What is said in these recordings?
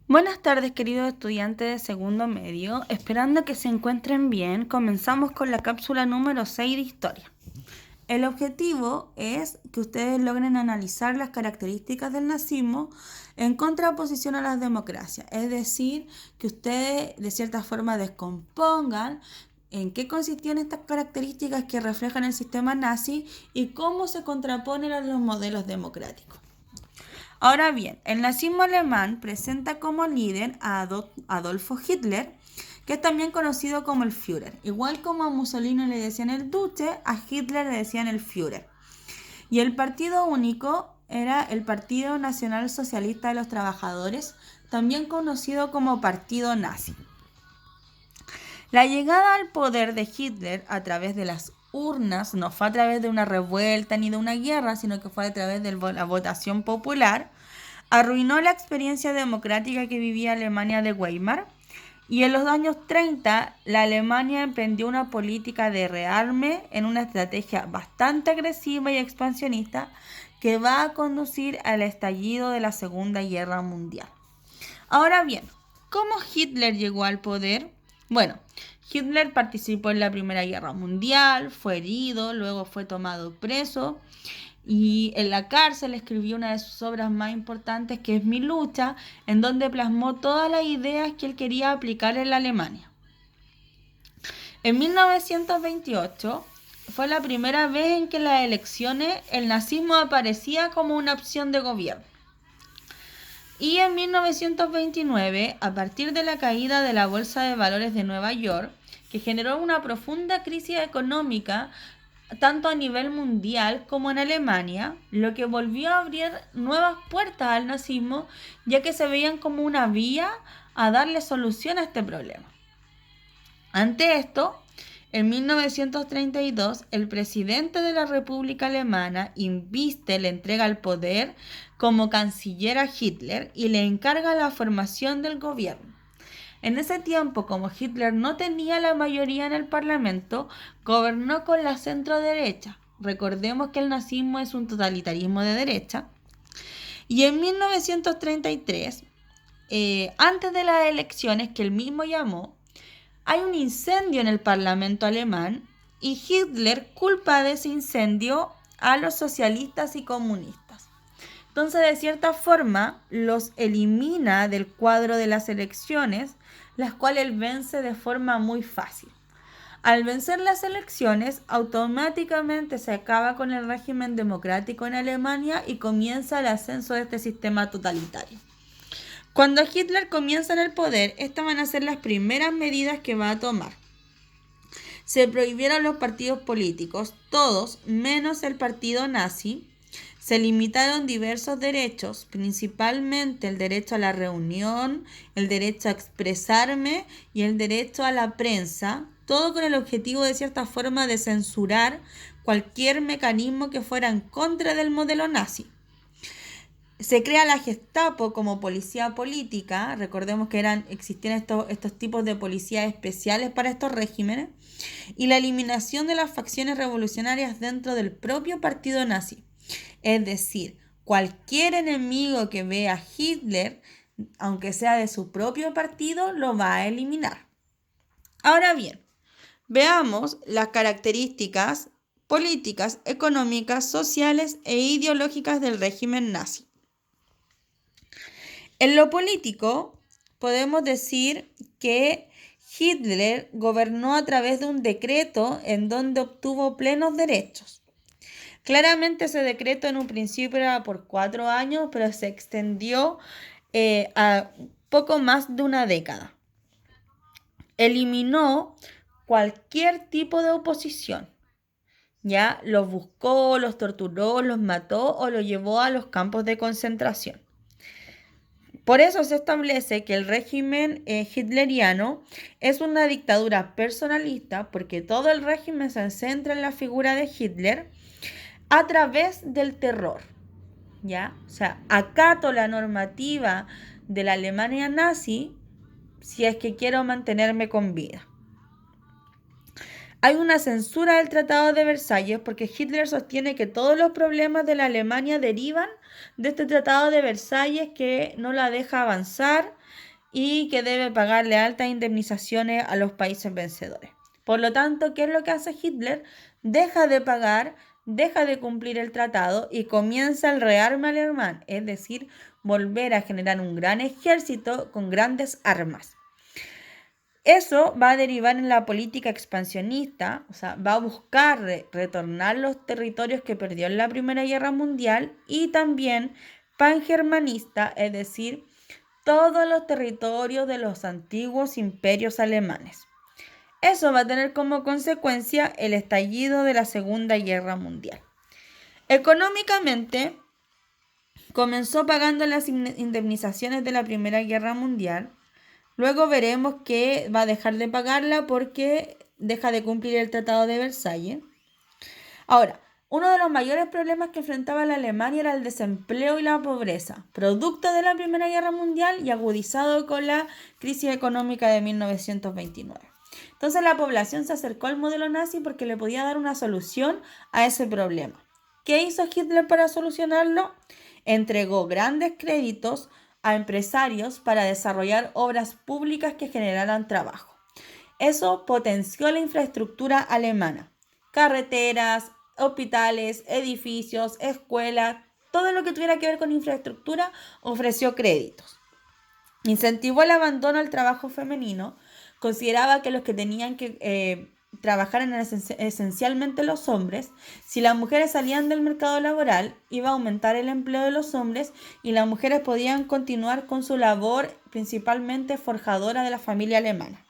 Buenas tardes, queridos estudiantes de segundo medio. Esperando que se encuentren bien, comenzamos con la cápsula número 6 de Historia. El objetivo es que ustedes logren analizar las características del nazismo en contraposición a las democracias, es decir, que ustedes de cierta forma descompongan en qué consistían estas características que reflejan el sistema nazi y cómo se contraponen a los modelos democráticos. Ahora bien, el nazismo alemán presenta como líder a Adolfo Hitler, que es también conocido como el Führer. Igual como a Mussolini le decían el Duce, a Hitler le decían el Führer. Y el partido único era el Partido Nacional Socialista de los Trabajadores, también conocido como Partido Nazi. La llegada al poder de Hitler a través de las urnas no fue a través de una revuelta ni de una guerra, sino que fue a través de la votación popular, arruinó la experiencia democrática que vivía Alemania de Weimar, y en los años 30 la Alemania emprendió una política de rearme en una estrategia bastante agresiva y expansionista que va a conducir al estallido de la Segunda Guerra Mundial. Ahora bien, ¿cómo Hitler llegó al poder? Bueno, Hitler participó en la Primera Guerra Mundial, fue herido, luego fue tomado preso y en la cárcel escribió una de sus obras más importantes, que es Mi lucha, en donde plasmó todas las ideas que él quería aplicar en la Alemania. En 1928 fue la primera vez en que en las elecciones el nazismo aparecía como una opción de gobierno. Y en 1929, a partir de la caída de la Bolsa de Valores de Nueva York, que generó una profunda crisis económica tanto a nivel mundial como en Alemania, lo que volvió a abrir nuevas puertas al nazismo, ya que se veían como una vía a darle solución a este problema. Ante esto, en 1932, el presidente de la República Alemana inviste, le entrega el poder como canciller a Hitler y le encarga la formación del gobierno. En ese tiempo, como Hitler no tenía la mayoría en el Parlamento, gobernó con la centro-derecha. Recordemos que el nazismo es un totalitarismo de derecha. Y en 1933, antes de las elecciones que él mismo llamó, hay un incendio en el Parlamento alemán y Hitler culpa de ese incendio a los socialistas y comunistas. Entonces, de cierta forma, los elimina del cuadro de las elecciones, las cuales él vence de forma muy fácil. Al vencer las elecciones, automáticamente se acaba con el régimen democrático en Alemania y comienza el ascenso de este sistema totalitario. Cuando Hitler comienza en el poder, estas van a ser las primeras medidas que va a tomar. Se prohibieron los partidos políticos, todos menos el partido nazi. Se limitaron diversos derechos, principalmente el derecho a la reunión, el derecho a expresarme y el derecho a la prensa, todo con el objetivo de cierta forma de censurar cualquier mecanismo que fuera en contra del modelo nazi. Se crea la Gestapo como policía política, recordemos que existían estos tipos de policías especiales para estos regímenes, y la eliminación de las facciones revolucionarias dentro del propio partido nazi. Es decir, cualquier enemigo que vea a Hitler, aunque sea de su propio partido, lo va a eliminar. Ahora bien, veamos las características políticas, económicas, sociales e ideológicas del régimen nazi. En lo político, podemos decir que Hitler gobernó a través de un decreto en donde obtuvo plenos derechos. Claramente ese decreto en un principio era por 4 años, pero se extendió a poco más de una década. Eliminó cualquier tipo de oposición. Ya los buscó, los torturó, los mató o los llevó a los campos de concentración. Por eso se establece que el régimen hitleriano es una dictadura personalista, porque todo el régimen se centra en la figura de Hitler a través del terror, ¿ya? O sea, acato la normativa de la Alemania nazi si es que quiero mantenerme con vida. Hay una censura del Tratado de Versalles porque Hitler sostiene que todos los problemas de la Alemania derivan de este Tratado de Versalles que no la deja avanzar y que debe pagarle altas indemnizaciones a los países vencedores. Por lo tanto, ¿qué es lo que hace Hitler? Deja de pagar, deja de cumplir el tratado y comienza el rearme alemán, es decir, volver a generar un gran ejército con grandes armas. Eso va a derivar en la política expansionista, o sea, va a buscar retornar los territorios que perdió en la Primera Guerra Mundial, y también pangermanista, es decir, todos los territorios de los antiguos imperios alemanes. Eso va a tener como consecuencia el estallido de la Segunda Guerra Mundial. Económicamente, comenzó pagando las indemnizaciones de la Primera Guerra Mundial. Luego veremos que va a dejar de pagarla porque deja de cumplir el Tratado de Versalles. Ahora, uno de los mayores problemas que enfrentaba la Alemania era el desempleo y la pobreza, producto de la Primera Guerra Mundial y agudizado con la crisis económica de 1929. Entonces la población se acercó al modelo nazi porque le podía dar una solución a ese problema. ¿Qué hizo Hitler para solucionarlo? Entregó grandes créditos a empresarios para desarrollar obras públicas que generaran trabajo. Eso potenció la infraestructura alemana. Carreteras, hospitales, edificios, escuelas, todo lo que tuviera que ver con infraestructura ofreció créditos. Incentivó el abandono al trabajo femenino. Consideraba que los que tenían que trabajar eran esencialmente los hombres. Si las mujeres salían del mercado laboral, iba a aumentar el empleo de los hombres y las mujeres podían continuar con su labor principalmente forjadora de la familia alemana.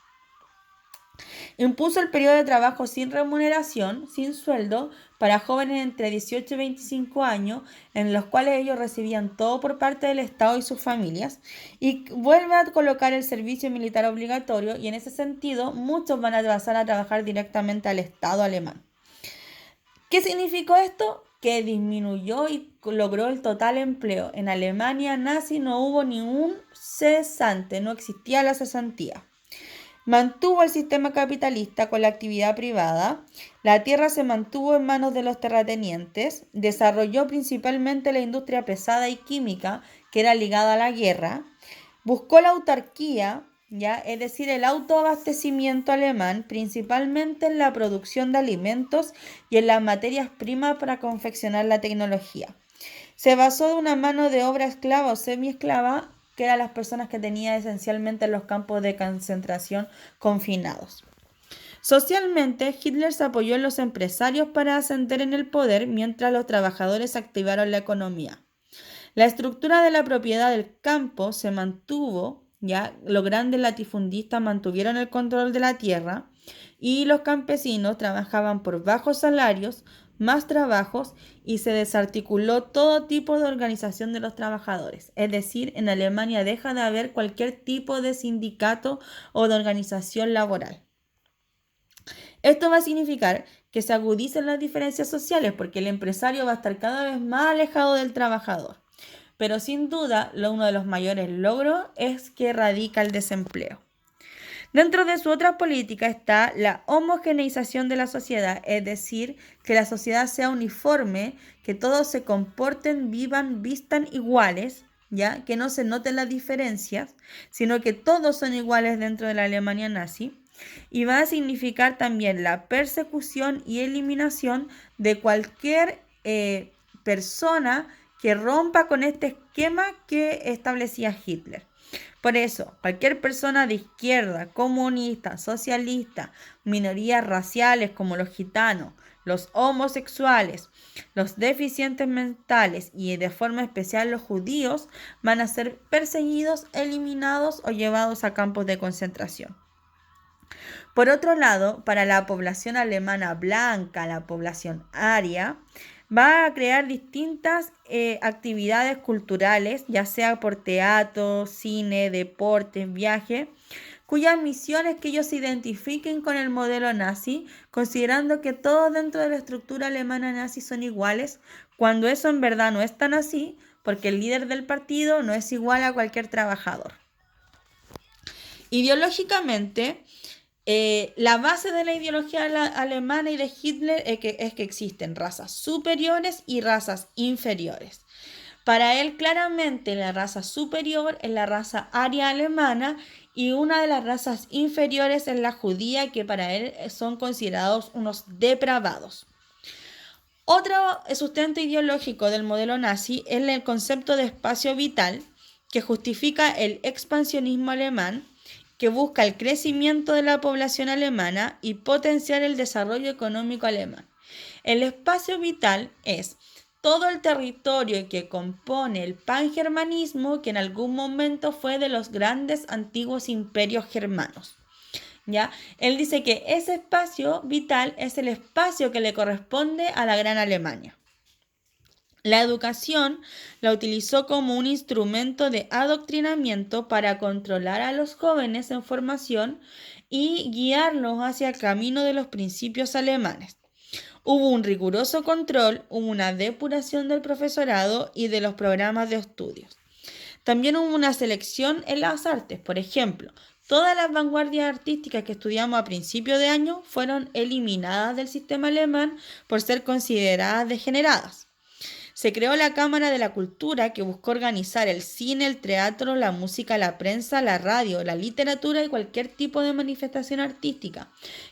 Impuso el periodo de trabajo sin remuneración, sin sueldo, para jóvenes entre 18 y 25 años, en los cuales ellos recibían todo por parte del Estado y sus familias, y vuelve a colocar el servicio militar obligatorio, y en ese sentido muchos van a pasar a trabajar directamente al Estado alemán. ¿Qué significó esto? Que disminuyó y logró el total empleo. En Alemania nazi no hubo ni un cesante, no existía la cesantía. Mantuvo el sistema capitalista con la actividad privada, la tierra se mantuvo en manos de los terratenientes, desarrolló principalmente la industria pesada y química, que era ligada a la guerra, buscó la autarquía, ¿ya? Es decir, el autoabastecimiento alemán, principalmente en la producción de alimentos y en las materias primas para confeccionar la tecnología. Se basó en una mano de obra esclava o semiesclava, que eran las personas que tenía esencialmente en los campos de concentración confinados. Socialmente, Hitler se apoyó en los empresarios para ascender en el poder mientras los trabajadores activaron la economía. La estructura de la propiedad del campo se mantuvo, ya los grandes latifundistas mantuvieron el control de la tierra y los campesinos trabajaban por bajos salarios, más trabajos, y se desarticuló todo tipo de organización de los trabajadores. Es decir, en Alemania deja de haber cualquier tipo de sindicato o de organización laboral. Esto va a significar que se agudicen las diferencias sociales porque el empresario va a estar cada vez más alejado del trabajador. Pero sin duda, uno de los mayores logros es que erradica el desempleo. Dentro de su otra política está la homogeneización de la sociedad, es decir, que la sociedad sea uniforme, que todos se comporten, vivan, vistan iguales, ¿ya? Que no se noten las diferencias, sino que todos son iguales dentro de la Alemania nazi. Y va a significar también la persecución y eliminación de cualquier persona que rompa con este esquema que establecía Hitler. Por eso, cualquier persona de izquierda, comunista, socialista, minorías raciales como los gitanos, los homosexuales, los deficientes mentales y de forma especial los judíos van a ser perseguidos, eliminados o llevados a campos de concentración. Por otro lado, para la población alemana blanca, la población aria, va a crear distintas actividades culturales, ya sea por teatro, cine, deportes, viaje, cuyas misiones que ellos se identifiquen con el modelo nazi, considerando que todos dentro de la estructura alemana nazi son iguales, cuando eso en verdad no es tan así, porque el líder del partido no es igual a cualquier trabajador. Ideológicamente, la base de la ideología alemana y de Hitler es que existen razas superiores y razas inferiores. Para él, claramente, la raza superior es la raza aria alemana y una de las razas inferiores es la judía, que para él son considerados unos depravados. Otro sustento ideológico del modelo nazi es el concepto de espacio vital, que justifica el expansionismo alemán, que busca el crecimiento de la población alemana y potenciar el desarrollo económico alemán. El espacio vital es todo el territorio que compone el pangermanismo, que en algún momento fue de los grandes antiguos imperios germanos. ¿Ya? Él dice que ese espacio vital es el espacio que le corresponde a la Gran Alemania. La educación la utilizó como un instrumento de adoctrinamiento para controlar a los jóvenes en formación y guiarlos hacia el camino de los principios alemanes. Hubo un riguroso control, hubo una depuración del profesorado y de los programas de estudios. También hubo una selección en las artes. Por ejemplo, todas las vanguardias artísticas que estudiamos a principios de año fueron eliminadas del sistema alemán por ser consideradas degeneradas. Se creó la Cámara de la Cultura, que buscó organizar el cine, el teatro, la música, la prensa, la radio, la literatura y cualquier tipo de manifestación artística,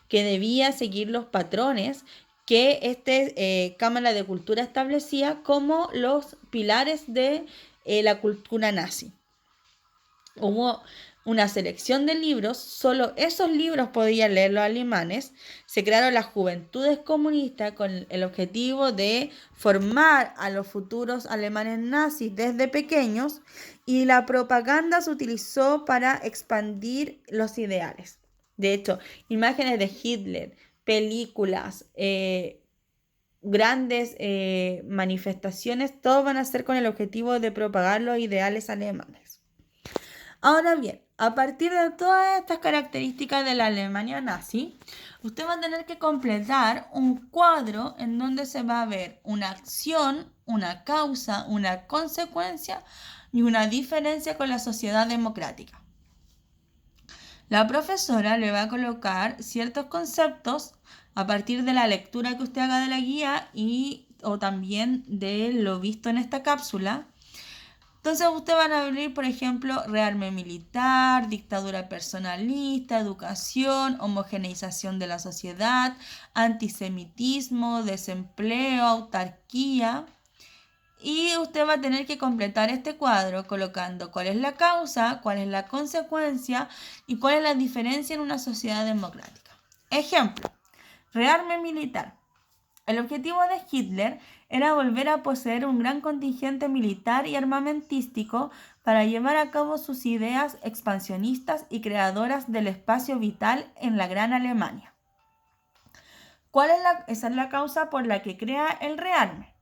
que debía seguir los patrones que Cámara de Cultura establecía como los pilares de la cultura nazi. Hubo una selección de libros, solo esos libros podían leer los alemanes. Se crearon las juventudes comunistas con el objetivo de formar a los futuros alemanes nazis desde pequeños, y la propaganda se utilizó para expandir los ideales. De hecho, imágenes de Hitler, películas, grandes manifestaciones, todos van a ser con el objetivo de propagar los ideales alemanes. Ahora bien, a partir de todas estas características de la Alemania nazi, usted va a tener que completar un cuadro en donde se va a ver una acción, una causa, una consecuencia y una diferencia con la sociedad democrática. La profesora le va a colocar ciertos conceptos a partir de la lectura que usted haga de la guía o también de lo visto en esta cápsula. Entonces usted van a abrir, por ejemplo, rearme militar, dictadura personalista, educación, homogeneización de la sociedad, antisemitismo, desempleo, autarquía. Y usted va a tener que completar este cuadro colocando cuál es la causa, cuál es la consecuencia y cuál es la diferencia en una sociedad democrática. Ejemplo, rearme militar. El objetivo de Hitler era volver a poseer un gran contingente militar y armamentístico para llevar a cabo sus ideas expansionistas y creadoras del espacio vital en la Gran Alemania. Esa es la causa por la que crea el rearme.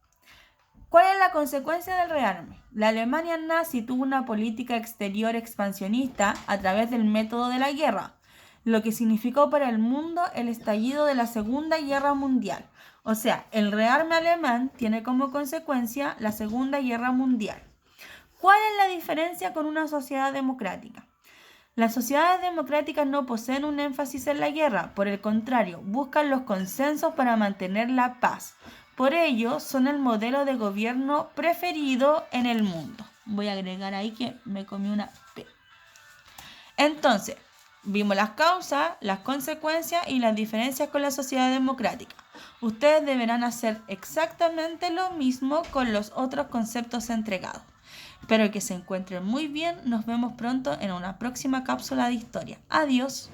¿Cuál es la consecuencia del rearme? La Alemania nazi tuvo una política exterior expansionista a través del método de la guerra, lo que significó para el mundo el estallido de la Segunda Guerra Mundial. O sea, el rearme alemán tiene como consecuencia la Segunda Guerra Mundial. ¿Cuál es la diferencia con una sociedad democrática? Las sociedades democráticas no poseen un énfasis en la guerra, por el contrario, buscan los consensos para mantener la paz. Por ello, son el modelo de gobierno preferido en el mundo. Voy a agregar ahí que me comí una P. Entonces, vimos las causas, las consecuencias y las diferencias con la sociedad democrática. Ustedes deberán hacer exactamente lo mismo con los otros conceptos entregados. Espero que se encuentren muy bien. Nos vemos pronto en una próxima cápsula de historia. Adiós.